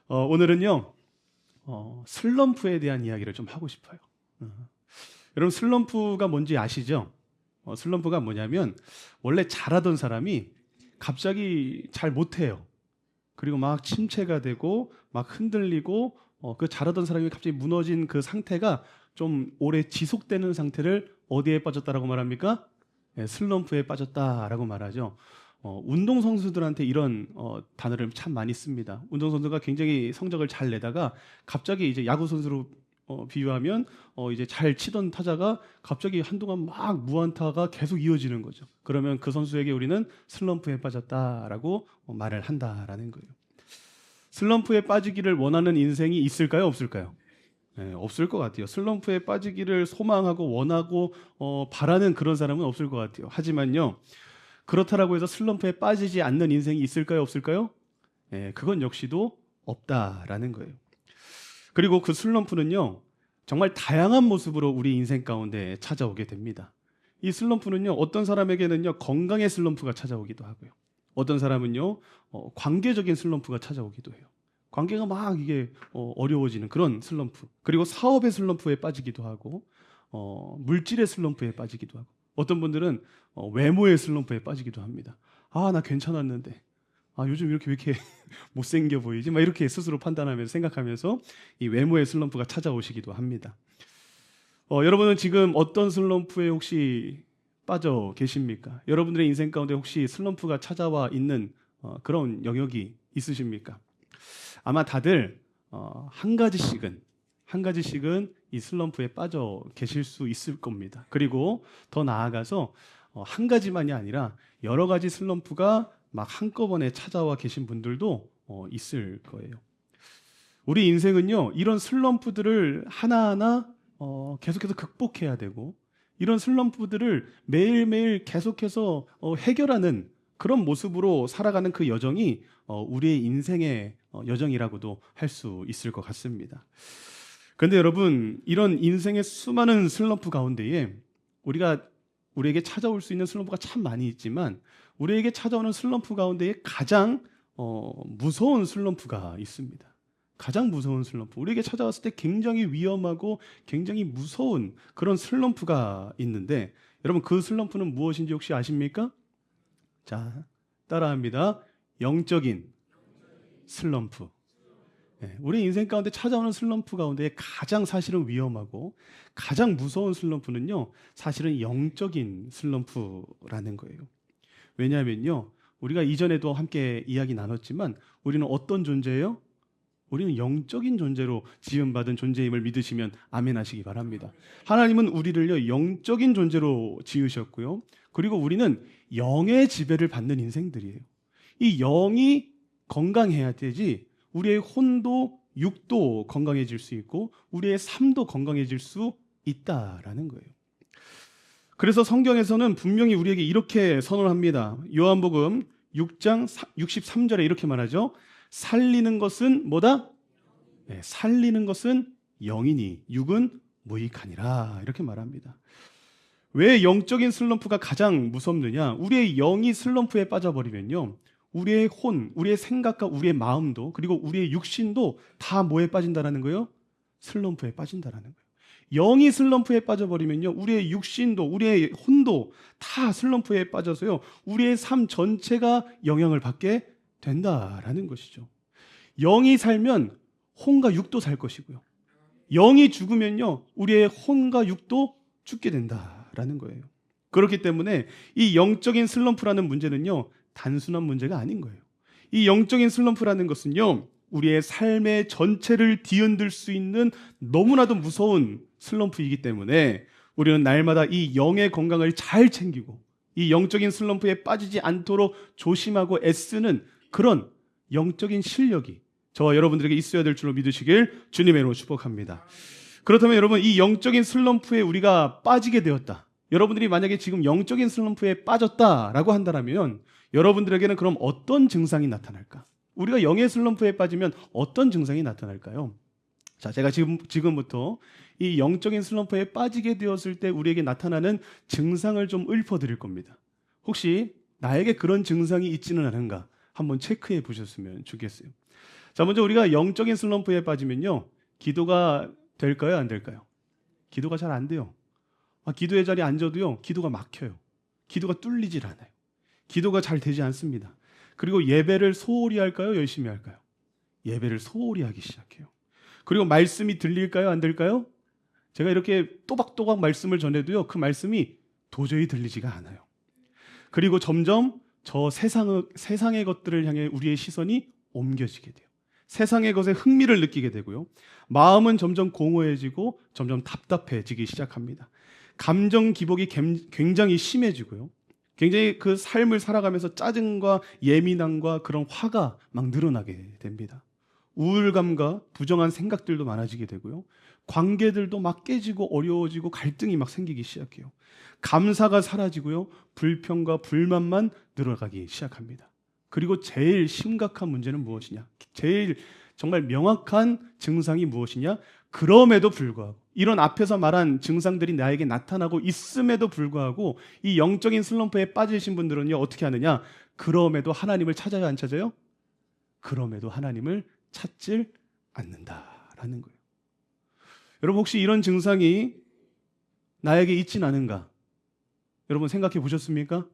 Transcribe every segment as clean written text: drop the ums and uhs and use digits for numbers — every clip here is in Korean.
오늘은요, 슬럼프에 대한 이야기를 좀 하고 싶어요. 어. 여러분, 슬럼프가 뭔지 아시죠? 슬럼프가 뭐냐면, 원래 잘하던 사람이 갑자기 잘 못해요. 그리고 막 침체가 되고, 막 흔들리고, 그 잘하던 사람이 갑자기 무너진 그 상태가 좀 오래 지속되는 상태를 어디에 빠졌다라고 말합니까? 예, 슬럼프에 빠졌다라고 말하죠. 운동선수들한테 이런 단어를 참 많이 씁니다. 운동선수가 굉장히 성적을 잘 내다가 갑자기 이제 야구선수로 비유하면 이제 잘 치던 타자가 갑자기 한동안 막 무안타가 계속 이어지는 거죠. 그러면 그 선수에게 우리는 슬럼프에 빠졌다라고 말을 한다라는 거예요. 슬럼프에 빠지기를 원하는 인생이 있을까요? 없을까요? 네, 없을 것 같아요. 슬럼프에 빠지기를 소망하고 원하고 바라는 그런 사람은 없을 것 같아요. 하지만요, 그렇다라고 해서 슬럼프에 빠지지 않는 인생이 있을까요? 없을까요? 예, 그건 역시도 없다라는 거예요. 그리고 그 슬럼프는요, 정말 다양한 모습으로 우리 인생 가운데 찾아오게 됩니다. 이 슬럼프는요, 어떤 사람에게는요, 건강의 슬럼프가 찾아오기도 하고요. 어떤 사람은요, 관계적인 슬럼프가 찾아오기도 해요. 관계가 막 이게 어려워지는 그런 슬럼프. 그리고 사업의 슬럼프에 빠지기도 하고, 물질의 슬럼프에 빠지기도 하고, 어떤 분들은 외모의 슬럼프에 빠지기도 합니다. 아, 나 괜찮았는데. 아, 요즘 이렇게 왜 이렇게 못생겨 보이지? 막 이렇게 스스로 판단하면서 생각하면서 이 외모의 슬럼프가 찾아오시기도 합니다. 여러분은 지금 어떤 슬럼프에 혹시 빠져 계십니까? 여러분들의 인생 가운데 혹시 슬럼프가 찾아와 있는 그런 영역이 있으십니까? 아마 다들 한 가지씩은 이 슬럼프에 빠져 계실 수 있을 겁니다. 그리고 더 나아가서 한 가지만이 아니라 여러 가지 슬럼프가 막 한꺼번에 찾아와 계신 분들도 있을 거예요. 우리 인생은요, 이런 슬럼프들을 하나하나 계속해서 극복해야 되고, 이런 슬럼프들을 매일매일 계속해서 해결하는 그런 모습으로 살아가는 그 여정이 우리의 인생의 여정이라고도 할 수 있을 것 같습니다. 그런데 여러분, 이런 인생의 수많은 슬럼프 가운데에 우리에게 찾아올 수 있는 슬럼프가 참 많이 있지만, 우리에게 찾아오는 슬럼프 가운데에 가장 무서운 슬럼프가 있습니다. 가장 무서운 슬럼프. 우리에게 찾아왔을 때 굉장히 위험하고 굉장히 무서운 그런 슬럼프가 있는데, 여러분, 그 슬럼프는 무엇인지 혹시 아십니까? 자, 따라합니다. 영적인 슬럼프. 네, 우리 인생 가운데 찾아오는 슬럼프 가운데 가장 사실은 위험하고 가장 무서운 슬럼프는요, 사실은 영적인 슬럼프라는 거예요. 왜냐하면요, 우리가 이전에도 함께 이야기 나눴지만 우리는 어떤 존재예요? 우리는 영적인 존재로 지음받은 존재임을 믿으시면 아멘 하시기 바랍니다. 하나님은 우리를요, 영적인 존재로 지으셨고요. 그리고 우리는 영의 지배를 받는 인생들이에요. 이 영이 건강해야 되지 우리의 혼도 육도 건강해질 수 있고 우리의 삶도 건강해질 수 있다라는 거예요. 그래서 성경에서는 분명히 우리에게 이렇게 선언합니다. 요한복음 6장 63절에 이렇게 말하죠. 살리는 것은 뭐다? 네, 살리는 것은 영이니 육은 무익하니라, 이렇게 말합니다. 왜 영적인 슬럼프가 가장 무섭느냐? 우리의 영이 슬럼프에 빠져버리면요, 우리의 혼, 우리의 생각과 우리의 마음도, 그리고 우리의 육신도 다 뭐에 빠진다라는 거예요? 슬럼프에 빠진다라는 거예요. 영이 슬럼프에 빠져버리면요, 우리의 육신도, 우리의 혼도 다 슬럼프에 빠져서요, 우리의 삶 전체가 영향을 받게 된다라는 것이죠. 영이 살면 혼과 육도 살 것이고요, 영이 죽으면요, 우리의 혼과 육도 죽게 된다라는 거예요. 그렇기 때문에 이 영적인 슬럼프라는 문제는요, 단순한 문제가 아닌 거예요. 이 영적인 슬럼프라는 것은요, 우리의 삶의 전체를 뒤흔들 수 있는 너무나도 무서운 슬럼프이기 때문에 우리는 날마다 이 영의 건강을 잘 챙기고 이 영적인 슬럼프에 빠지지 않도록 조심하고 애쓰는 그런 영적인 실력이 저와 여러분들에게 있어야 될 줄로 믿으시길 주님의 이름으로 축복합니다. 그렇다면 여러분, 이 영적인 슬럼프에 우리가 빠지게 되었다, 여러분들이 만약에 지금 영적인 슬럼프에 빠졌다라고 한다면 여러분들에게는 그럼 어떤 증상이 나타날까? 우리가 영의 슬럼프에 빠지면 어떤 증상이 나타날까요? 자, 제가 지금부터 이 영적인 슬럼프에 빠지게 되었을 때 우리에게 나타나는 증상을 좀 읊어드릴 겁니다. 혹시 나에게 그런 증상이 있지는 않은가 한번 체크해 보셨으면 좋겠어요. 자, 먼저 우리가 영적인 슬럼프에 빠지면요, 기도가 될까요, 안 될까요? 기도가 잘 안 돼요. 기도의 자리에 앉아도요, 기도가 막혀요. 기도가 뚫리질 않아요. 기도가 잘 되지 않습니다. 그리고 예배를 소홀히 할까요, 열심히 할까요? 예배를 소홀히 하기 시작해요. 그리고 말씀이 들릴까요, 안 들릴까요? 제가 이렇게 또박또박 말씀을 전해도요, 그 말씀이 도저히 들리지가 않아요. 그리고 점점 저 세상의 것들을 향해 우리의 시선이 옮겨지게 돼요. 세상의 것에 흥미를 느끼게 되고요. 마음은 점점 공허해지고 점점 답답해지기 시작합니다. 감정 기복이 굉장히 심해지고요. 굉장히 그 삶을 살아가면서 짜증과 예민함과 그런 화가 막 늘어나게 됩니다. 우울감과 부정한 생각들도 많아지게 되고요. 관계들도 막 깨지고 어려워지고 갈등이 막 생기기 시작해요. 감사가 사라지고요. 불평과 불만만 늘어가기 시작합니다. 그리고 제일 심각한 문제는 무엇이냐? 제일 정말 명확한 증상이 무엇이냐? 그럼에도 불구하고, 이런 앞에서 말한 증상들이 나에게 나타나고 있음에도 불구하고 이 영적인 슬럼프에 빠지신 분들은요, 어떻게 하느냐? 그럼에도 하나님을 찾아요, 안 찾아요? 그럼에도 하나님을 찾질 않는다라는 거예요. 여러분, 혹시 이런 증상이 나에게 있진 않은가? 여러분 생각해 보셨습니까?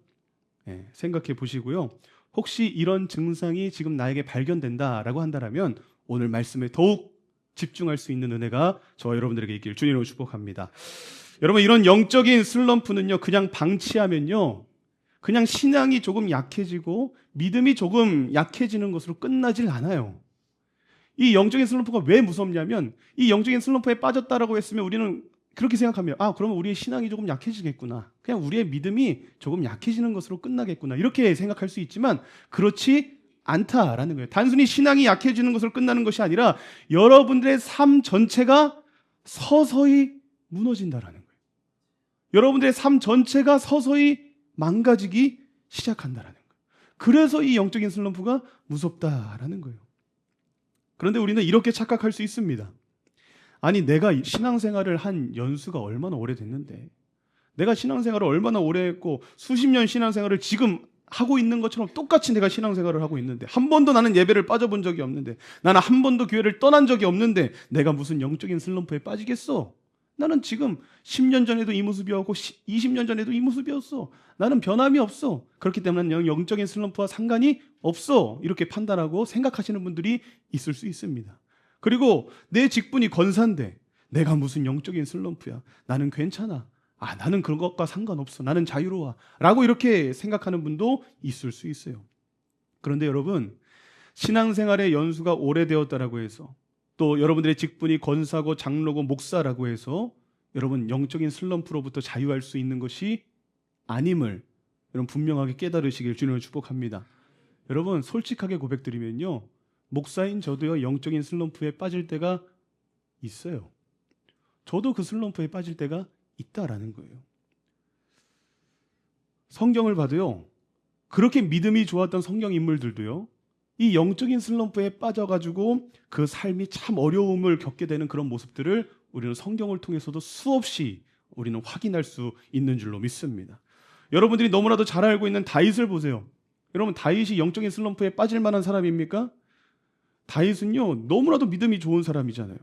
네, 생각해 보시고요. 혹시 이런 증상이 지금 나에게 발견된다라고 한다면 오늘 말씀에 더욱 집중할 수 있는 은혜가 저와 여러분들에게 있기를 주님으로 축복합니다. 여러분, 이런 영적인 슬럼프는요, 그냥 방치하면요, 그냥 신앙이 조금 약해지고 믿음이 조금 약해지는 것으로 끝나질 않아요. 이 영적인 슬럼프가 왜 무섭냐면, 이 영적인 슬럼프에 빠졌다라고 했으면 우리는 그렇게 생각합니다. 그러면 우리의 신앙이 조금 약해지겠구나. 그냥 우리의 믿음이 조금 약해지는 것으로 끝나겠구나. 이렇게 생각할 수 있지만 그렇지 않다라는 거예요. 단순히 신앙이 약해지는 것으로 끝나는 것이 아니라 여러분들의 삶 전체가 서서히 무너진다라는 거예요. 여러분들의 삶 전체가 서서히 망가지기 시작한다라는 거예요. 그래서 이 영적인 슬럼프가 무섭다라는 거예요. 그런데 우리는 이렇게 착각할 수 있습니다. 아니, 내가 신앙생활을 한 연수가 얼마나 오래됐는데, 내가 신앙생활을 얼마나 오래 했고 수십 년 신앙생활을 지금 하고 있는 것처럼 똑같이 내가 신앙생활을 하고 있는데, 한 번도 나는 예배를 빠져본 적이 없는데, 나는 한 번도 교회를 떠난 적이 없는데 내가 무슨 영적인 슬럼프에 빠지겠어? 나는 지금 10년 전에도 이 모습이었고 20년 전에도 이 모습이었어. 나는 변함이 없어. 그렇기 때문에 영적인 슬럼프와 상관이 없어. 이렇게 판단하고 생각하시는 분들이 있을 수 있습니다. 그리고 내 직분이 권사인데 내가 무슨 영적인 슬럼프야. 나는 괜찮아. 나는 그런 것과 상관없어. 나는 자유로워. 라고 이렇게 생각하는 분도 있을 수 있어요. 그런데 여러분, 신앙생활의 연수가 오래되었다라고 해서, 또 여러분들의 직분이 권사고 장로고 목사라고 해서 여러분 영적인 슬럼프로부터 자유할 수 있는 것이 아님을 여러분 분명하게 깨달으시길 주님을 축복합니다. 여러분, 솔직하게 고백드리면요, 목사인 저도요, 영적인 슬럼프에 빠질 때가 있어요. 저도 그 슬럼프에 빠질 때가 있다라는 거예요. 성경을 봐도요, 그렇게 믿음이 좋았던 성경 인물들도요, 이 영적인 슬럼프에 빠져가지고 그 삶이 참 어려움을 겪게 되는 그런 모습들을 우리는 성경을 통해서도 수없이 우리는 확인할 수 있는 줄로 믿습니다. 여러분들이 너무나도 잘 알고 있는 다윗을 보세요. 여러분, 다윗이 영적인 슬럼프에 빠질 만한 사람입니까? 다윗은요, 너무나도 믿음이 좋은 사람이잖아요.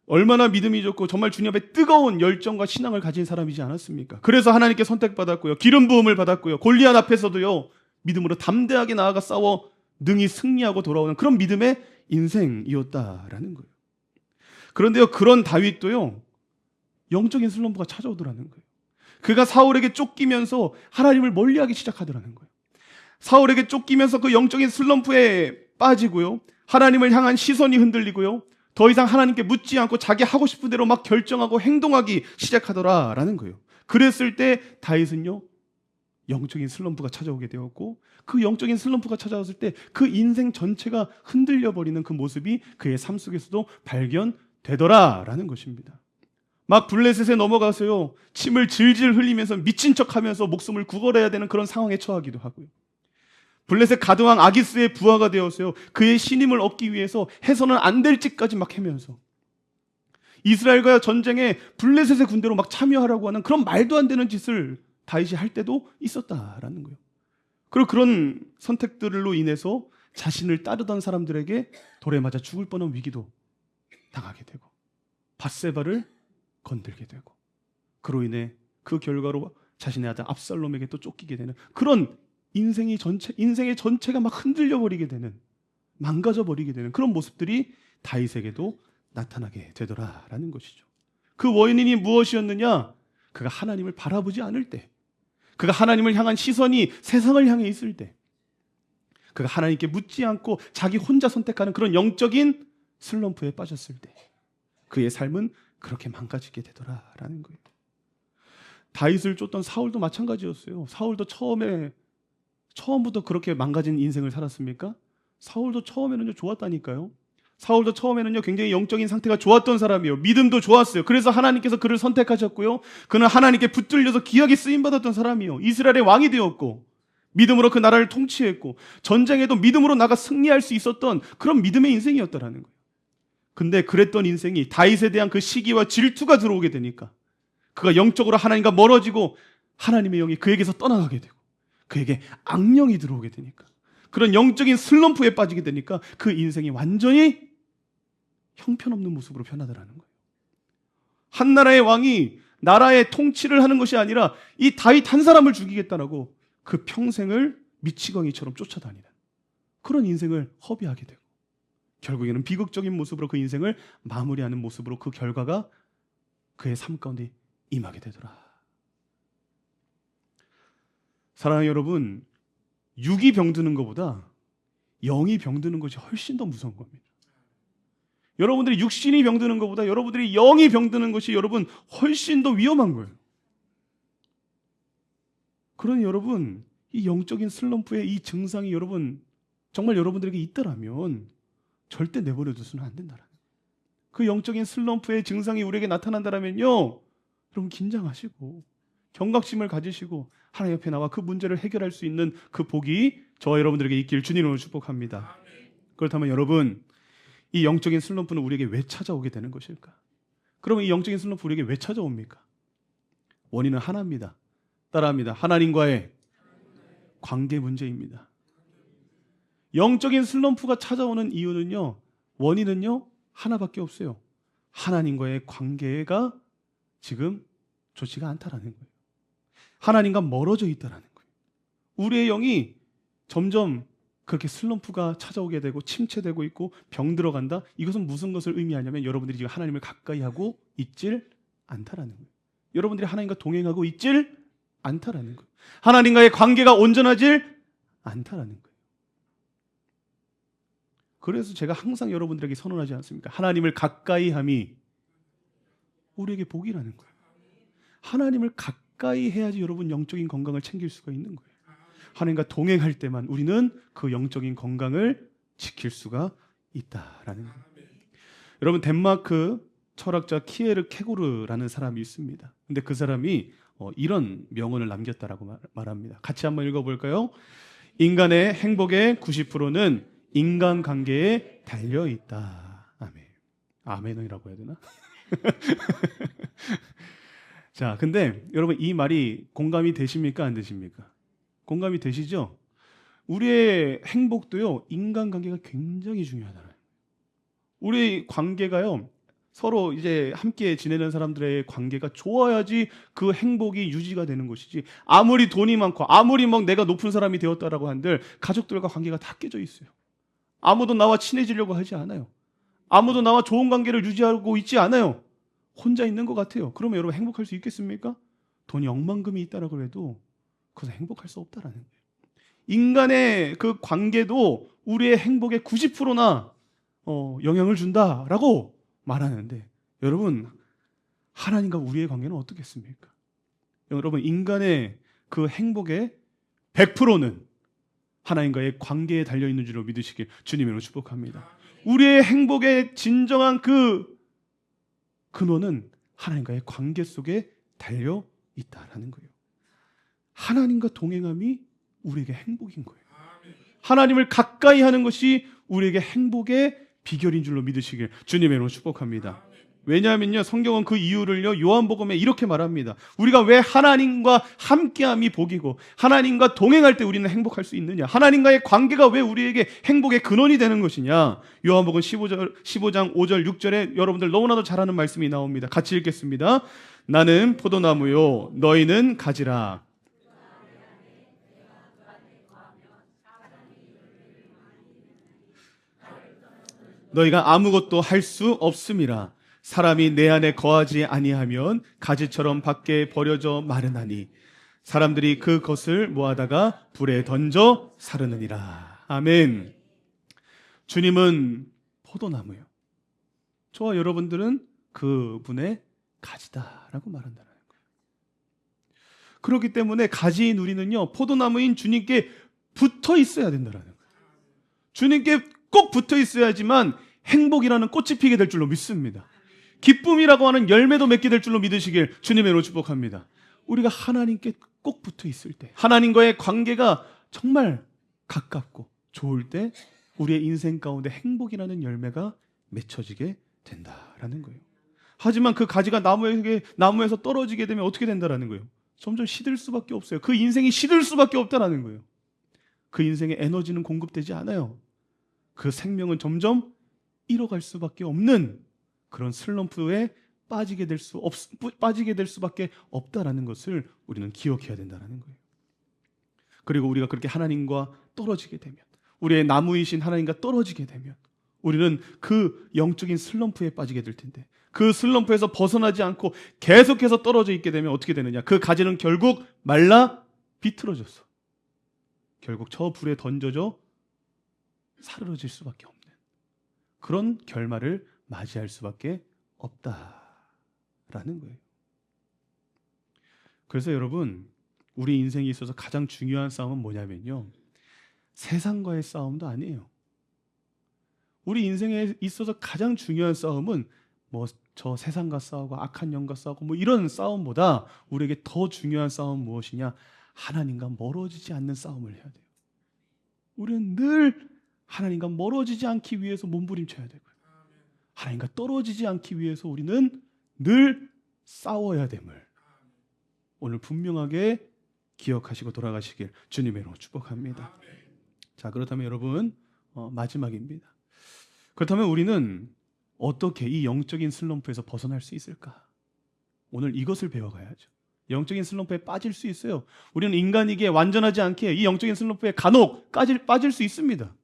얼마나 믿음이 좋고 정말 주님 앞에 뜨거운 열정과 신앙을 가진 사람이지 않았습니까? 그래서 하나님께 선택받았고요, 기름 부음을 받았고요, 골리앗 앞에서도요, 믿음으로 담대하게 나아가 싸워 능히 승리하고 돌아오는 그런 믿음의 인생이었다라는 거예요. 그런데요, 그런 다윗도요, 영적인 슬럼프가 찾아오더라는 거예요. 그가 사울에게 쫓기면서 하나님을 멀리하기 시작하더라는 거예요. 사울에게 쫓기면서 그 영적인 슬럼프에 빠지고요, 하나님을 향한 시선이 흔들리고요, 더 이상 하나님께 묻지 않고 자기 하고 싶은 대로 막 결정하고 행동하기 시작하더라라는 거예요. 그랬을 때 다윗은요, 영적인 슬럼프가 찾아오게 되었고, 그 영적인 슬럼프가 찾아왔을 때 그 인생 전체가 흔들려 버리는 그 모습이 그의 삶 속에서도 발견되더라라는 것입니다. 막 블레셋에 넘어가서요, 침을 질질 흘리면서 미친 척하면서 목숨을 구걸해야 되는 그런 상황에 처하기도 하고요, 블레셋 가드왕 아기스의 부하가 되었어요. 그의 신임을 얻기 위해서 해서는 안 될 짓까지 막 하면서 이스라엘과 전쟁에 블레셋의 군대로 막 참여하라고 하는 그런 말도 안 되는 짓을 다윗이 할 때도 있었다라는 거예요. 그리고 그런 선택들로 인해서 자신을 따르던 사람들에게 돌에 맞아 죽을 뻔한 위기도 당하게 되고 밧세바를 건들게 되고 그로 인해 그 결과로 자신의 아들 압살롬에게 또 쫓기게 되는 그런 인생의 전체가 막 흔들려 버리게 되는 망가져 버리게 되는 그런 모습들이 다윗에게도 나타나게 되더라라는 것이죠. 그 원인이 무엇이었느냐? 그가 하나님을 바라보지 않을 때, 그가 하나님을 향한 시선이 세상을 향해 있을 때, 그가 하나님께 묻지 않고 자기 혼자 선택하는 그런 영적인 슬럼프에 빠졌을 때 그의 삶은 그렇게 망가지게 되더라라는 거예요. 다윗을 쫓던 사울도 마찬가지였어요. 사울도 처음부터 그렇게 망가진 인생을 살았습니까? 사울도 처음에는요 좋았다니까요. 사울도 처음에는요 굉장히 영적인 상태가 좋았던 사람이에요. 믿음도 좋았어요. 그래서 하나님께서 그를 선택하셨고요. 그는 하나님께 붙들려서 귀하게 쓰임받았던 사람이에요. 이스라엘의 왕이 되었고 믿음으로 그 나라를 통치했고 전쟁에도 믿음으로 나가 승리할 수 있었던 그런 믿음의 인생이었다라는 거예요. 근데 그랬던 인생이 다윗에 대한 그 시기와 질투가 들어오게 되니까 그가 영적으로 하나님과 멀어지고 하나님의 영이 그에게서 떠나가게 되고 그에게 악령이 들어오게 되니까 그런 영적인 슬럼프에 빠지게 되니까 그 인생이 완전히 형편없는 모습으로 변하더라는 거예요. 한 나라의 왕이 나라의 통치를 하는 것이 아니라 이 다윗 한 사람을 죽이겠다라고 그 평생을 미치광이처럼 쫓아다니는 그런 인생을 허비하게 되고 결국에는 비극적인 모습으로 그 인생을 마무리하는 모습으로 그 결과가 그의 삶 가운데 임하게 되더라. 사랑하는 여러분, 육이 병드는 것보다 영이 병드는 것이 훨씬 더 무서운 겁니다. 여러분들이 육신이 병드는 것보다 여러분들이 영이 병드는 것이 여러분 훨씬 더 위험한 거예요. 그러니 여러분, 이 영적인 슬럼프의 이 증상이 여러분 정말 여러분들에게 있더라면 절대 내버려 두서는 안 된다라는 거예요. 그 영적인 슬럼프의 증상이 우리에게 나타난다면요, 여러분 긴장하시고 경각심을 가지시고 하나님 옆에 나와 그 문제를 해결할 수 있는 그 복이 저와 여러분들에게 있길 주님으로 축복합니다. 그렇다면 여러분, 이 영적인 슬럼프는 우리에게 왜 찾아오게 되는 것일까? 그러면 이 영적인 슬럼프 우리에게 왜 찾아옵니까? 원인은 하나입니다. 따라합니다. 하나님과의 관계 문제입니다. 영적인 슬럼프가 찾아오는 이유는요, 원인은요 하나밖에 없어요. 하나님과의 관계가 지금 좋지가 않다라는 거예요. 하나님과 멀어져 있다라는 거예요. 우리의 영이 점점 그렇게 슬럼프가 찾아오게 되고 침체되고 있고 병들어간다. 이것은 무슨 것을 의미하냐면 여러분들이 지금 하나님을 가까이 하고 있질 않다라는 거예요. 여러분들이 하나님과 동행하고 있질 않다라는 거예요. 하나님과의 관계가 온전하질 않다라는 거예요. 그래서 제가 항상 여러분들에게 선언하지 않습니까? 하나님을 가까이 함이 우리에게 복이라는 거예요. 하나님을 가까이 해야지 여러분 영적인 건강을 챙길 수가 있는 거예요. 하나님과 동행할 때만 우리는 그 영적인 건강을 지킬 수가 있다라는 거예요. 여러분, 덴마크 철학자 키에르 케고르라는 사람이 있습니다. 근데 그 사람이 이런 명언을 남겼다라고 말합니다. 같이 한번 읽어볼까요? 인간의 행복의 90%는 인간관계에 달려있다. 아멘. 아멘이라고 해야 되나? 자, 근데 여러분 이 말이 공감이 되십니까? 안 되십니까? 공감이 되시죠? 우리의 행복도요, 인간관계가 굉장히 중요하다는 거예요. 우리 관계가요, 서로 이제 함께 지내는 사람들의 관계가 좋아야지 그 행복이 유지가 되는 것이지, 아무리 돈이 많고 아무리 막 내가 높은 사람이 되었다라고 한들 가족들과 관계가 다 깨져 있어요. 아무도 나와 친해지려고 하지 않아요. 아무도 나와 좋은 관계를 유지하고 있지 않아요. 혼자 있는 것 같아요. 그러면 여러분 행복할 수 있겠습니까? 돈이 억만금이 있다라고 해도 그것은 행복할 수 없다라는 거예요. 인간의 그 관계도 우리의 행복의 90%나 영향을 준다라고 말하는데, 여러분 하나님과 우리의 관계는 어떻겠습니까? 여러분, 인간의 그 행복의 100%는 하나님과의 관계에 달려있는 줄로 믿으시길 주님으로 축복합니다. 우리의 행복의 진정한 그 근원은 하나님과의 관계 속에 달려있다라는 거예요. 하나님과 동행함이 우리에게 행복인 거예요. 하나님을 가까이 하는 것이 우리에게 행복의 비결인 줄로 믿으시길 주님의 이름으로 축복합니다. 왜냐하면요, 성경은 그 이유를요, 요한복음에 이렇게 말합니다. 우리가 왜 하나님과 함께함이 복이고 하나님과 동행할 때 우리는 행복할 수 있느냐, 하나님과의 관계가 왜 우리에게 행복의 근원이 되는 것이냐. 요한복음 15장 5절 6절에 여러분들 너무나도 잘 아는 말씀이 나옵니다. 같이 읽겠습니다. 나는 포도나무요 너희는 가지라. 너희가 아무것도 할 수 없음이라. 사람이 내 안에 거하지 아니하면 가지처럼 밖에 버려져 마르나니 사람들이 그것을 모아다가 불에 던져 사르느니라. 아멘. 주님은 포도나무요, 저와 여러분들은 그분의 가지다라고 말한다는 거예요. 그렇기 때문에 가지인 우리는요, 포도나무인 주님께 붙어 있어야 된다는 거예요. 주님께 꼭 붙어 있어야지만 행복이라는 꽃이 피게 될 줄로 믿습니다. 기쁨이라고 하는 열매도 맺게 될 줄로 믿으시길 주님의 이름으로 축복합니다. 우리가 하나님께 꼭 붙어 있을 때, 하나님과의 관계가 정말 가깝고 좋을 때 우리의 인생 가운데 행복이라는 열매가 맺혀지게 된다라는 거예요. 하지만 그 가지가 나무에서 떨어지게 되면 어떻게 된다라는 거예요? 점점 시들 수밖에 없어요. 그 인생이 시들 수밖에 없다라는 거예요. 그 인생에 에너지는 공급되지 않아요. 그 생명은 점점 잃어갈 수밖에 없는 그런 슬럼프에 빠지게 될 수밖에 없다라는 것을 우리는 기억해야 된다는 거예요. 그리고 우리가 그렇게 하나님과 떨어지게 되면, 우리의 나무이신 하나님과 떨어지게 되면 우리는 그 영적인 슬럼프에 빠지게 될 텐데, 그 슬럼프에서 벗어나지 않고 계속해서 떨어져 있게 되면 어떻게 되느냐? 그 가지는 결국 말라 비틀어져서 결국 저 불에 던져져 사르러질 수밖에 없는 그런 결말을 맞이할 수밖에 없다라는 거예요. 그래서 여러분, 우리 인생에 있어서 가장 중요한 싸움은 뭐냐면요, 세상과의 싸움도 아니에요. 우리 인생에 있어서 가장 중요한 싸움은 저 세상과 싸우고 악한 영과 싸우고 이런 싸움보다 우리에게 더 중요한 싸움은 무엇이냐? 하나님과 멀어지지 않는 싸움을 해야 돼요. 우리는 늘 하나님과 멀어지지 않기 위해서 몸부림쳐야 되고요, 하나님과 떨어지지 않기 위해서 우리는 늘 싸워야 됨을 오늘 분명하게 기억하시고 돌아가시길 주님의 이름으로 축복합니다. 자, 그렇다면 여러분, 마지막입니다. 그렇다면 우리는 어떻게 이 영적인 슬럼프에서 벗어날 수 있을까? 오늘 이것을 배워가야죠. 영적인 슬럼프에 빠질 수 있어요. 우리는 인간이기에 완전하지 않게 이 영적인 슬럼프에 간혹 빠질 수 있습니다.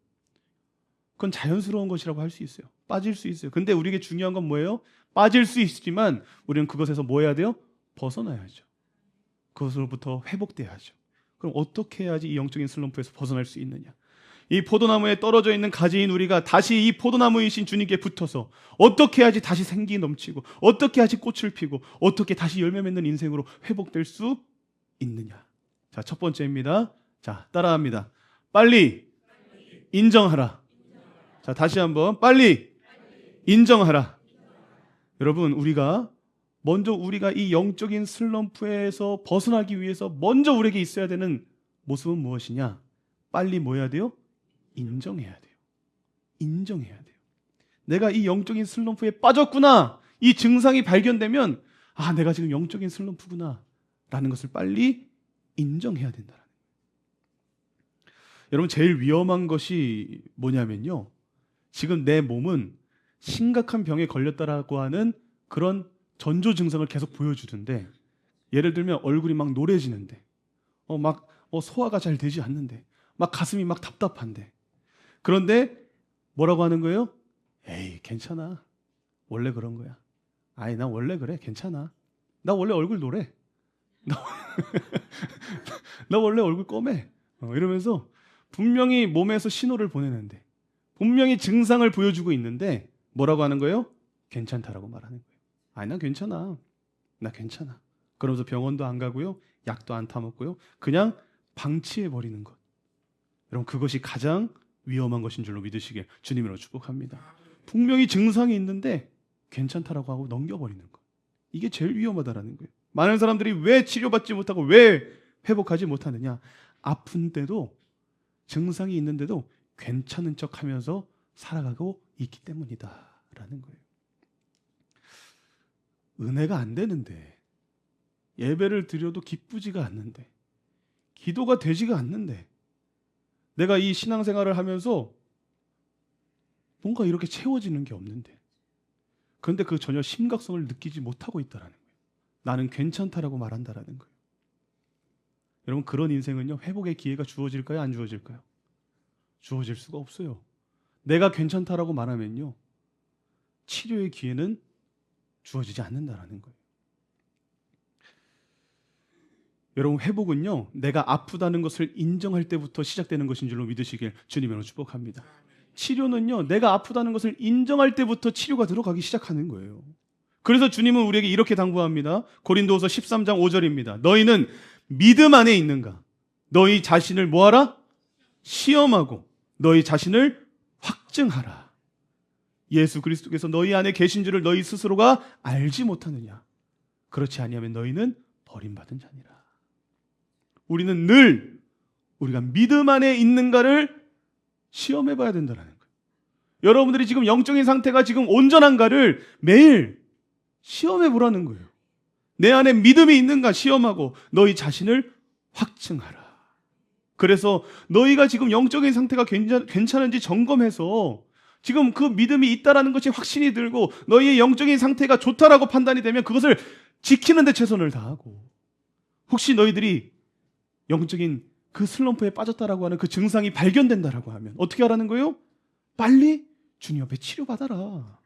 그건 자연스러운 것이라고 할 수 있어요. 빠질 수 있어요. 근데 우리에게 중요한 건 뭐예요? 빠질 수 있지만 우리는 그것에서 뭐 해야 돼요? 벗어나야죠. 그것으로부터 회복돼야죠. 그럼 어떻게 해야지 이 영적인 슬럼프에서 벗어날 수 있느냐? 이 포도나무에 떨어져 있는 가지인 우리가 다시 이 포도나무이신 주님께 붙어서 어떻게 해야지 다시 생기 넘치고, 어떻게 해야지 꽃을 피고, 어떻게 다시 열매 맺는 인생으로 회복될 수 있느냐? 자, 첫 번째입니다. 자, 따라합니다. 빨리 인정하라. 자, 다시 한번 빨리 인정하라. 여러분, 우리가 이 영적인 슬럼프에서 벗어나기 위해서 먼저 우리에게 있어야 되는 모습은 무엇이냐? 빨리 뭐 해야 돼요? 인정해야 돼요. 인정해야 돼요. 내가 이 영적인 슬럼프에 빠졌구나, 이 증상이 발견되면 내가 지금 영적인 슬럼프구나 라는 것을 빨리 인정해야 된다. 여러분, 제일 위험한 것이 뭐냐면요, 지금 내 몸은 심각한 병에 걸렸다라고 하는 그런 전조 증상을 계속 보여주는데, 예를 들면 얼굴이 막 노래지는데, 소화가 잘 되지 않는데, 막 가슴이 막 답답한데, 그런데 뭐라고 하는 거예요? 에이, 괜찮아, 원래 그런 거야. 아이, 나 원래 그래, 괜찮아. 나 원래 얼굴 노래. 나 원래 얼굴 검해. 이러면서 분명히 몸에서 신호를 보내는데, 분명히 증상을 보여주고 있는데 뭐라고 하는 거예요? 괜찮다라고 말하는 거예요. 아니, 나 괜찮아. 나 괜찮아. 그러면서 병원도 안 가고요, 약도 안 타먹고요, 그냥 방치해버리는 것. 여러분, 그것이 가장 위험한 것인 줄로 믿으시길 주님으로 축복합니다. 분명히 증상이 있는데 괜찮다라고 하고 넘겨버리는 것. 이게 제일 위험하다라는 거예요. 많은 사람들이 왜 치료받지 못하고 왜 회복하지 못하느냐? 아픈데도, 증상이 있는데도 괜찮은 척하면서 살아가고 있기 때문이다라는 거예요. 은혜가 안 되는데, 예배를 드려도 기쁘지가 않는데, 기도가 되지가 않는데, 내가 이 신앙생활을 하면서 뭔가 이렇게 채워지는 게 없는데, 그런데 그 전혀 심각성을 느끼지 못하고 있다라는 거예요. 나는 괜찮다라고 말한다라는 거예요. 여러분, 그런 인생은요, 회복의 기회가 주어질까요? 안 주어질까요? 주어질 수가 없어요. 내가 괜찮다라고 말하면요, 치료의 기회는 주어지지 않는다라는 거예요. 여러분, 회복은요, 내가 아프다는 것을 인정할 때부터 시작되는 것인 줄로 믿으시길 주님으로 축복합니다. 치료는요, 내가 아프다는 것을 인정할 때부터 치료가 들어가기 시작하는 거예요. 그래서 주님은 우리에게 이렇게 당부합니다. 고린도후서 13장 5절입니다. 너희는 믿음 안에 있는가? 너희 자신을 뭐하라? 시험하고 너희 자신을 확증하라. 예수 그리스도께서 너희 안에 계신 줄을 너희 스스로가 알지 못하느냐? 그렇지 아니하면 너희는 버림받은 자니라. 우리는 늘 우리가 믿음 안에 있는가를 시험해 봐야 된다는 거예요. 여러분들이 지금 영적인 상태가 지금 온전한가를 매일 시험해 보라는 거예요. 내 안에 믿음이 있는가 시험하고 너희 자신을 확증하라. 그래서 너희가 지금 영적인 상태가 괜찮은지 점검해서 지금 그 믿음이 있다라는 것이 확신이 들고 너희의 영적인 상태가 좋다라고 판단이 되면 그것을 지키는 데 최선을 다하고, 혹시 너희들이 영적인 그 슬럼프에 빠졌다라고 하는 그 증상이 발견된다라고 하면 어떻게 하라는 거예요? 빨리 주님 앞에 치료받아라.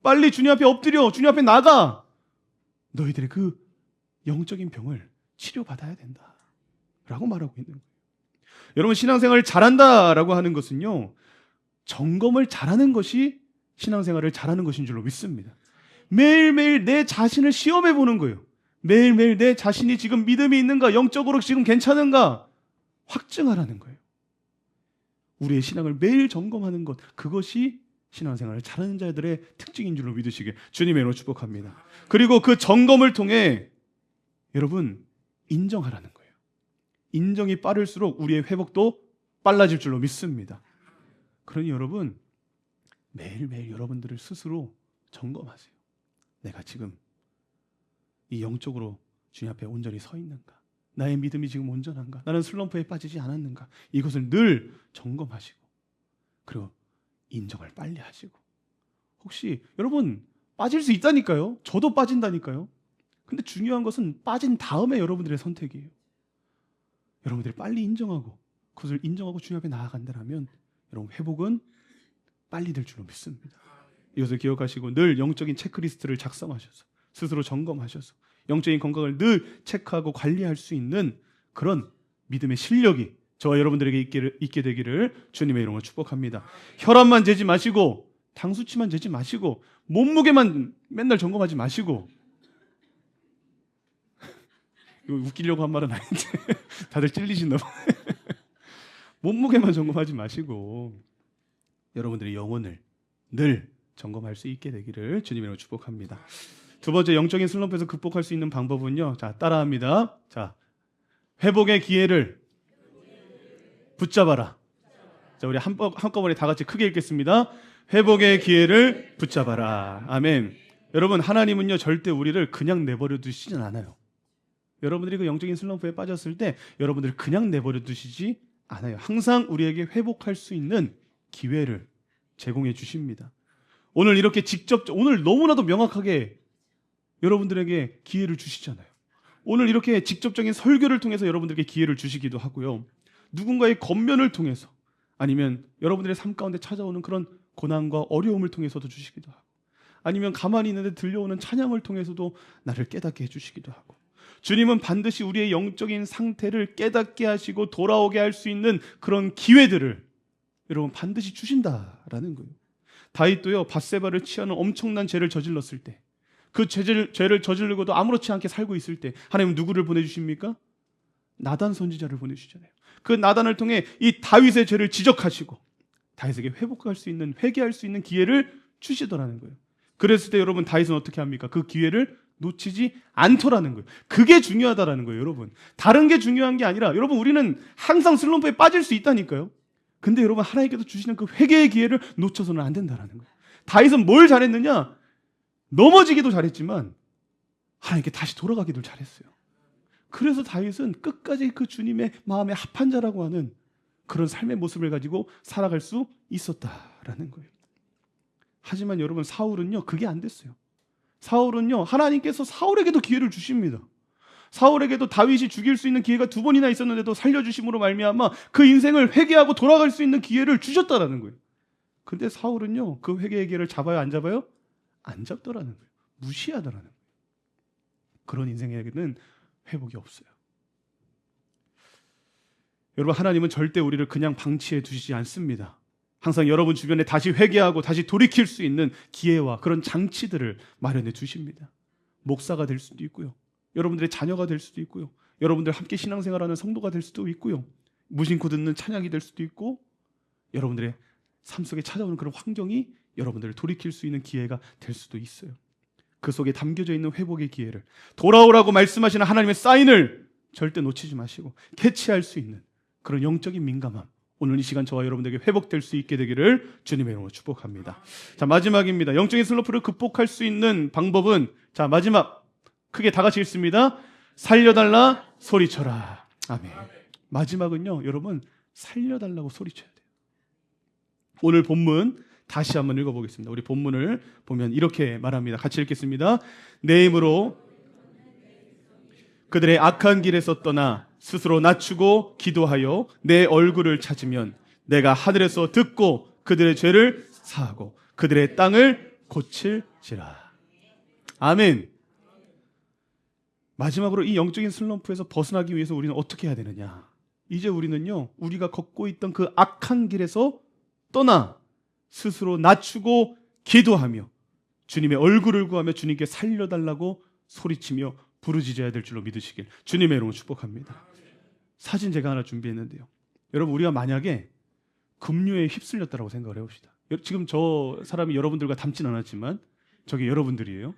빨리 주님 앞에 엎드려 주님 앞에 나가. 너희들의 그 영적인 병을 치료받아야 된다 라고 말하고 있는 거예요. 여러분, 신앙생활을 잘한다라고 하는 것은요, 점검을 잘하는 것이 신앙생활을 잘하는 것인 줄로 믿습니다. 매일매일 내 자신을 시험해 보는 거예요. 매일매일 내 자신이 지금 믿음이 있는가, 영적으로 지금 괜찮은가 확증하라는 거예요. 우리의 신앙을 매일 점검하는 것, 그것이 신앙생활을 잘하는 자들의 특징인 줄로 믿으시길 주님의 이름으로 축복합니다. 그리고 그 점검을 통해 여러분 인정하라는 거예요. 인정이 빠를수록 우리의 회복도 빨라질 줄로 믿습니다. 그러니 여러분, 매일매일 여러분들을 스스로 점검하세요. 내가 지금 이 영적으로 주님 앞에 온전히 서 있는가? 나의 믿음이 지금 온전한가? 나는 슬럼프에 빠지지 않았는가? 이것을 늘 점검하시고, 그리고 인정을 빨리 하시고. 혹시 여러분 빠질 수 있다니까요. 저도 빠진다니까요. 근데 중요한 것은 빠진 다음에 여러분들의 선택이에요. 여러분들이 빨리 인정하고 그것을 인정하고 주님 앞에 나아간다면 여러분 회복은 빨리 될 줄로 믿습니다. 이것을 기억하시고 늘 영적인 체크리스트를 작성하셔서 스스로 점검하셔서 영적인 건강을 늘 체크하고 관리할 수 있는 그런 믿음의 실력이 저와 여러분들에게 있게 되기를 주님의 이름으로 축복합니다. 혈압만 재지 마시고 당수치만 재지 마시고 몸무게만 맨날 점검하지 마시고, 이거 웃기려고 한 말은 아닌데 다들 찔리시나 봐. 몸무게만 점검하지 마시고 여러분들의 영혼을 늘 점검할 수 있게 되기를 주님으로 축복합니다. 두 번째, 영적인 슬럼프에서 극복할 수 있는 방법은요, 자, 따라합니다. 자, 회복의 기회를 붙잡아라. 자, 우리 한꺼번에 다 같이 크게 읽겠습니다. 회복의 기회를 붙잡아라. 아멘. 여러분, 하나님은요 절대 우리를 그냥 내버려 두시진 않아요. 여러분들이 그 영적인 슬럼프에 빠졌을 때 여러분들을 그냥 내버려 두시지 않아요. 항상 우리에게 회복할 수 있는 기회를 제공해 주십니다. 오늘 이렇게 오늘 너무나도 명확하게 여러분들에게 기회를 주시잖아요. 오늘 이렇게 직접적인 설교를 통해서 여러분들에게 기회를 주시기도 하고요. 누군가의 겉면을 통해서, 아니면 여러분들의 삶 가운데 찾아오는 그런 고난과 어려움을 통해서도 주시기도 하고, 아니면 가만히 있는데 들려오는 찬양을 통해서도 나를 깨닫게 해주시기도 하고, 주님은 반드시 우리의 영적인 상태를 깨닫게 하시고 돌아오게 할 수 있는 그런 기회들을 여러분 반드시 주신다라는 거예요. 다윗도요, 밧세바를 취하는 엄청난 죄를 저질렀을 때, 그 죄를 저지르고도 아무렇지 않게 살고 있을 때 하나님은 누구를 보내주십니까? 나단 선지자를 보내주시잖아요. 그 나단을 통해 이 다윗의 죄를 지적하시고 다윗에게 회복할 수 있는, 회개할 수 있는 기회를 주시더라는 거예요. 그랬을 때 여러분 다윗은 어떻게 합니까? 그 기회를 놓치지 않더라는 거예요. 그게 중요하다라는 거예요, 여러분. 다른 게 중요한 게 아니라, 여러분 우리는 항상 슬럼프에 빠질 수 있다니까요. 근데 여러분 하나님께서 주시는 그 회개의 기회를 놓쳐서는 안 된다라는 거예요. 다윗은 뭘 잘했느냐? 넘어지기도 잘했지만 하나님께 다시 돌아가기를 잘했어요. 그래서 다윗은 끝까지 그 주님의 마음에 합한 자라고 하는 그런 삶의 모습을 가지고 살아갈 수 있었다라는 거예요. 하지만 여러분, 사울은요, 그게 안 됐어요. 사울은요, 하나님께서 사울에게도 기회를 주십니다. 사울에게도 다윗이 죽일 수 있는 기회가 2번이나 있었는데도 살려주심으로 말미암아 그 인생을 회개하고 돌아갈 수 있는 기회를 주셨다라는 거예요. 근데 사울은요, 그 회개의 기회를 잡아요, 안 잡아요? 안 잡더라는 거예요. 무시하더라는 거예요. 그런 인생에게는 회복이 없어요. 여러분, 하나님은 절대 우리를 그냥 방치해 두시지 않습니다. 항상 여러분 주변에 다시 회개하고 다시 돌이킬 수 있는 기회와 그런 장치들을 마련해 주십니다. 목사가 될 수도 있고요, 여러분들의 자녀가 될 수도 있고요, 여러분들 함께 신앙생활하는 성도가 될 수도 있고요, 무심코 듣는 찬양이 될 수도 있고, 여러분들의 삶 속에 찾아오는 그런 환경이 여러분들을 돌이킬 수 있는 기회가 될 수도 있어요. 그 속에 담겨져 있는 회복의 기회를, 돌아오라고 말씀하시는 하나님의 사인을 절대 놓치지 마시고 캐치할 수 있는 그런 영적인 민감함, 오늘 이 시간 저와 여러분들에게 회복될 수 있게 되기를 주님의 이름으로 축복합니다. 자, 마지막입니다. 영적인 슬럼프를 극복할 수 있는 방법은, 자, 마지막 크게 다 같이 읽습니다. 살려달라 소리쳐라. 아멘. 마지막은요, 여러분, 살려달라고 소리쳐야 돼요. 오늘 본문 다시 한번 읽어보겠습니다. 우리 본문을 보면 이렇게 말합니다. 같이 읽겠습니다. 내 힘으로 그들의 악한 길에서 떠나 스스로 낮추고 기도하여 내 얼굴을 찾으면 내가 하늘에서 듣고 그들의 죄를 사하고 그들의 땅을 고칠지라. 아멘. 마지막으로 이 영적인 슬럼프에서 벗어나기 위해서 우리는 어떻게 해야 되느냐? 이제 우리는요, 우리가 걷고 있던 그 악한 길에서 떠나 스스로 낮추고 기도하며 주님의 얼굴을 구하며 주님께 살려달라고 소리치며 부르짖어야 될 줄로 믿으시길 주님의 이름으로 축복합니다. 사진 제가 하나 준비했는데요, 여러분, 우리가 만약에 급류에 휩쓸렸다고 생각을 해봅시다. 지금 저 사람이 여러분들과 닮진 않았지만 저게 여러분들이에요.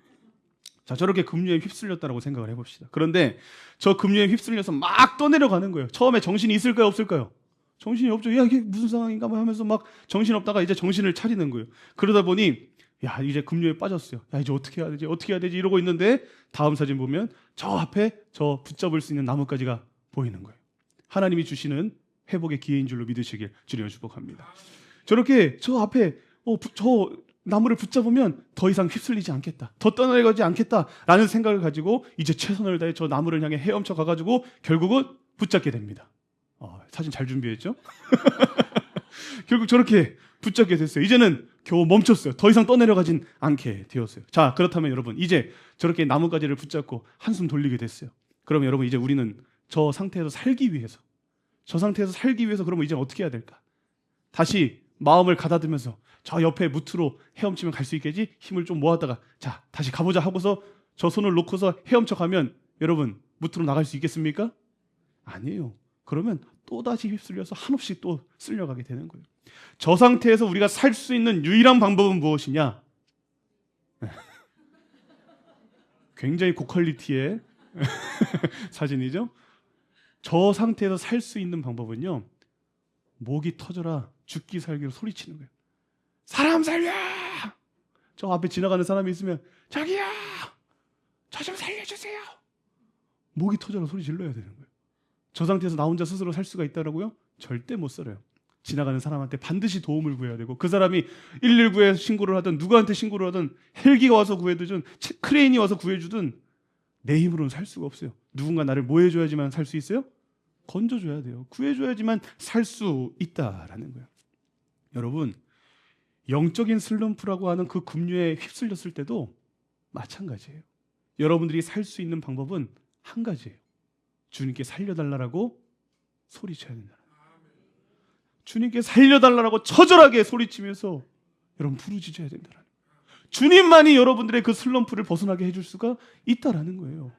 자, 저렇게 급류에 휩쓸렸다고 생각을 해봅시다. 그런데 저 급류에 휩쓸려서 막 떠내려가는 거예요. 처음에 정신이 있을까요, 없을까요? 정신이 없죠. 야, 이게 무슨 상황인가 하면서 막 정신 없다가 이제 정신을 차리는 거예요. 그러다 보니 야, 이제 급류에 빠졌어요. 야, 이제 어떻게 해야 되지? 어떻게 해야 되지? 이러고 있는데 다음 사진 보면 저 앞에 저 붙잡을 수 있는 나뭇가지가 보이는 거예요. 하나님이 주시는 회복의 기회인 줄로 믿으시길 주님을 축복합니다. 저렇게 저 앞에 저 나무를 붙잡으면 더 이상 휩쓸리지 않겠다, 더 떠나가지 않겠다라는 생각을 가지고 이제 최선을 다해 저 나무를 향해 헤엄쳐 가가지고 결국은 붙잡게 됩니다. 사진 잘 준비했죠? 결국 저렇게 붙잡게 됐어요. 이제는 겨우 멈췄어요. 더 이상 떠내려가진 않게 되었어요. 자, 그렇다면 여러분, 이제 저렇게 나뭇가지를 붙잡고 한숨 돌리게 됐어요. 그러면 여러분, 이제 우리는 저 상태에서 살기 위해서 그러면 이제 어떻게 해야 될까? 다시 마음을 가다듬으면서 저 옆에 무트로 헤엄치면 갈 수 있겠지? 힘을 좀 모았다가 자, 다시 가보자 하고서 저 손을 놓고서 헤엄쳐 가면 여러분, 무트로 나갈 수 있겠습니까? 아니에요. 그러면 또다시 휩쓸려서 한없이 또 쓸려가게 되는 거예요. 저 상태에서 우리가 살 수 있는 유일한 방법은 무엇이냐? 굉장히 고퀄리티의 사진이죠? 저 상태에서 살 수 있는 방법은요, 목이 터져라 죽기 살기로 소리치는 거예요. 사람 살려! 저 앞에 지나가는 사람이 있으면 자기야! 저 좀 살려주세요! 목이 터져라 소리 질러야 되는 거예요. 저 상태에서 나 혼자 스스로 살 수가 있다라고요? 절대 못 살아요. 지나가는 사람한테 반드시 도움을 구해야 되고, 그 사람이 119에 신고를 하든 누구한테 신고를 하든 헬기가 와서 구해주든 크레인이 와서 구해주든 내 힘으로는 살 수가 없어요. 누군가 나를 뭐 해줘야지만 살 수 있어요? 건져줘야 돼요. 구해줘야지만 살 수 있다라는 거예요. 여러분, 영적인 슬럼프라고 하는 그 급류에 휩쓸렸을 때도 마찬가지예요. 여러분들이 살 수 있는 방법은 한 가지예요. 주님께 살려달라고 소리쳐야 된다. 주님께 살려달라고 처절하게 소리치면서 여러분 부르짖어야 된다. 주님만이 여러분들의 그 슬럼프를 벗어나게 해줄 수가 있다라는 거예요.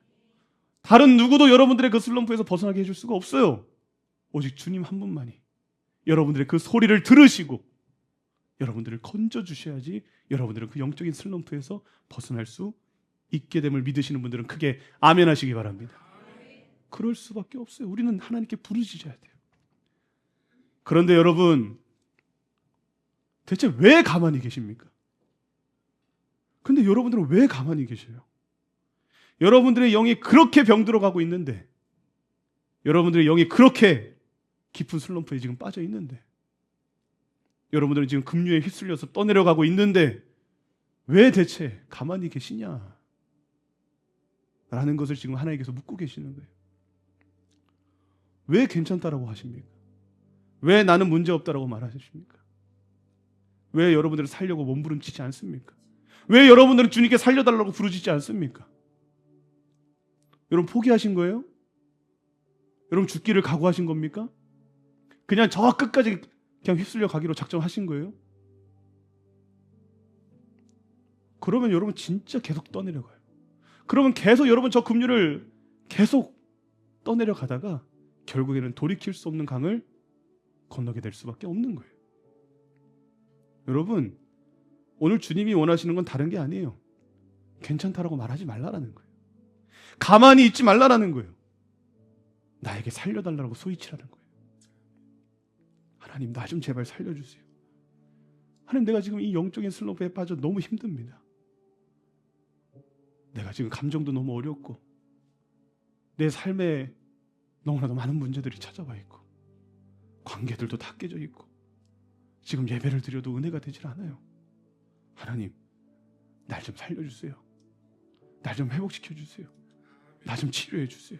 다른 누구도 여러분들의 그 슬럼프에서 벗어나게 해줄 수가 없어요. 오직 주님 한 분만이 여러분들의 그 소리를 들으시고 여러분들을 건져주셔야지 여러분들은 그 영적인 슬럼프에서 벗어날 수 있게 됨을 믿으시는 분들은 크게 아멘 하시기 바랍니다. 그럴 수밖에 없어요. 우리는 하나님께 부르짖어야 돼요. 그런데 여러분, 대체 왜 가만히 계십니까? 근데 여러분들은 왜 가만히 계셔요? 여러분들의 영이 그렇게 병들어가고 있는데, 여러분들의 영이 그렇게 깊은 슬럼프에 지금 빠져 있는데, 여러분들은 지금 급류에 휩쓸려서 떠내려가고 있는데 왜 대체 가만히 계시냐? 라는 것을 지금 하나님께서 묻고 계시는 거예요. 왜 괜찮다라고 하십니까? 왜 나는 문제없다라고 말하십니까? 왜 여러분들을 살려고 몸부림치지 않습니까? 왜 여러분들은 주님께 살려달라고 부르짖지 않습니까? 여러분 포기하신 거예요? 여러분 죽기를 각오하신 겁니까? 그냥 저 끝까지 그냥 휩쓸려 가기로 작정하신 거예요? 그러면 여러분 진짜 계속 떠내려가요. 그러면 계속 여러분 저 급류를 계속 떠내려가다가 결국에는 돌이킬 수 없는 강을 건너게 될 수밖에 없는 거예요. 여러분, 오늘 주님이 원하시는 건 다른 게 아니에요. 괜찮다라고 말하지 말라라는 거예요. 가만히 있지 말라라는 거예요. 나에게 살려달라고 소리치라는 거예요. 하나님, 나 좀 제발 살려주세요. 하나님, 내가 지금 이 영적인 슬럼프에 빠져 너무 힘듭니다. 내가 지금 감정도 너무 어렵고 내 삶에 너무나도 많은 문제들이 찾아와 있고 관계들도 다 깨져 있고 지금 예배를 드려도 은혜가 되질 않아요. 하나님, 날 좀 살려주세요. 날 좀 회복시켜주세요. 나 좀 치료해주세요.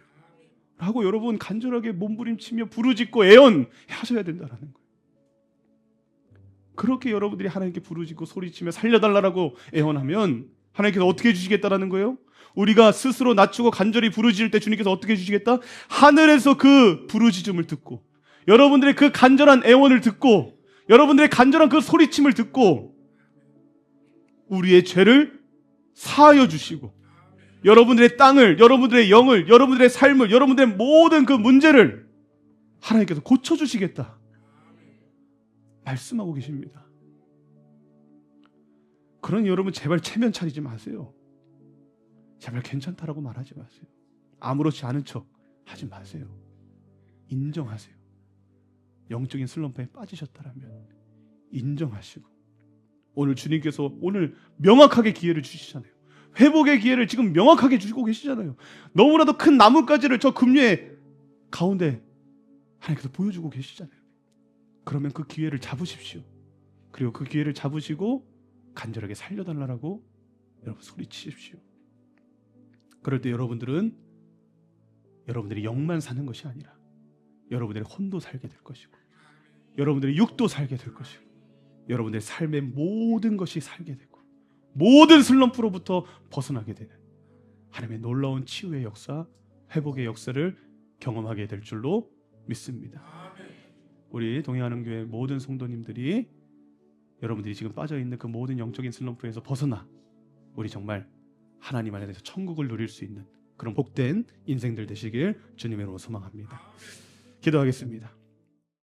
라고 여러분 간절하게 몸부림치며 부르짖고 애원하셔야 된다는 거예요. 그렇게 여러분들이 하나님께 부르짖고 소리치며 살려달라고 애원하면 하나님께서 어떻게 해주시겠다라는 거예요? 우리가 스스로 낮추고 간절히 부르짖을 때 주님께서 어떻게 해주시겠다? 하늘에서 그 부르짖음을 듣고 여러분들의 그 간절한 애원을 듣고 여러분들의 간절한 그 소리침을 듣고 우리의 죄를 사하여 주시고 여러분들의 땅을, 여러분들의 영을, 여러분들의 삶을, 여러분들의 모든 그 문제를 하나님께서 고쳐주시겠다 말씀하고 계십니다. 그러니 여러분 제발 체면 차리지 마세요. 제발 괜찮다라고 말하지 마세요. 아무렇지 않은 척 하지 마세요. 인정하세요. 영적인 슬럼프에 빠지셨다라면 인정하시고 오늘 주님께서 오늘 명확하게 기회를 주시잖아요. 회복의 기회를 지금 명확하게 주시고 계시잖아요. 너무나도 큰 나뭇가지를 저 급류의 가운데 하나님께서 보여주고 계시잖아요. 그러면 그 기회를 잡으십시오. 그리고 그 기회를 잡으시고 간절하게 살려달라고 여러분 소리치십시오. 그럴 때 여러분들은 여러분들이 영만 사는 것이 아니라 여러분들의 혼도 살게 될 것이고 여러분들의 육도 살게 될 것이고 여러분들의 삶의 모든 것이 살게 되고 모든 슬럼프로부터 벗어나게 되는 하나님의 놀라운 치유의 역사, 회복의 역사를 경험하게 될 줄로 믿습니다. 우리 동행하는 교회 모든 성도님들이 여러분들이 지금 빠져있는 그 모든 영적인 슬럼프에서 벗어나 우리 정말 하나님 안에서 천국을 누릴 수 있는 그런 복된 인생들 되시길 주님으로 소망합니다. 기도하겠습니다.